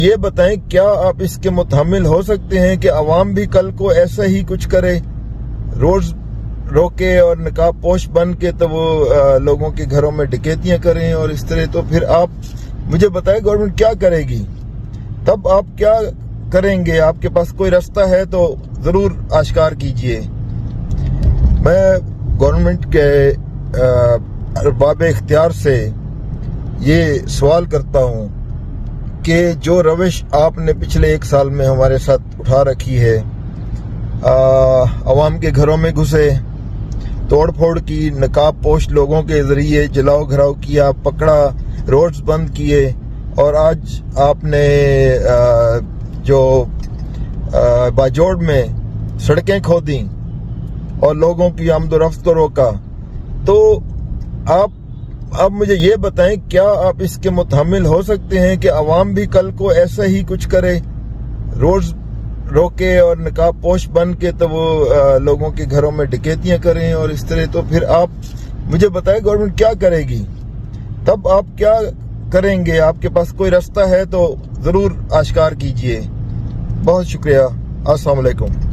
یہ بتائیں کیا آپ اس کے متحمل ہو سکتے ہیں کہ عوام بھی کل کو ایسا ہی کچھ کرے، روز روکے اور نقاب پوش بن کے تو وہ لوگوں کے گھروں میں ڈکیتیاں کریں اور اس طرح؟ تو پھر آپ مجھے بتائیں گورنمنٹ کیا کرے گی؟ تب آپ کیا کریں گے؟ آپ کے پاس کوئی رستہ ہے تو ضرور آشکار کیجئے۔ میں گورنمنٹ کے ارباب اختیار سے یہ سوال کرتا ہوں کہ جو روش آپ نے پچھلے 1 سال میں ہمارے ساتھ اٹھا رکھی ہے، عوام کے گھروں میں گھسے، توڑ پھوڑ کی، نقاب پوش لوگوں کے ذریعے جلاؤ گھراؤ کیا، پکڑا، روڈز بند کیے، اور آج آپ نے جو باجوڑ میں سڑکیں کھودیں اور لوگوں کی آمد و رفت کو روکا، تو آپ مجھے یہ بتائیں کیا آپ اس کے متحمل ہو سکتے ہیں کہ عوام بھی کل کو ایسا ہی کچھ کرے، روز روکے اور نقاب پوش بن کے تو وہ لوگوں کے گھروں میں ڈکیتیاں کریں اور اس طرح؟ تو پھر آپ مجھے بتائیں گورنمنٹ کیا کرے گی؟ تب آپ کیا کریں گے؟ آپ کے پاس کوئی رستہ ہے تو ضرور آشکار کیجئے۔ بہت شکریہ۔ السلام علیکم۔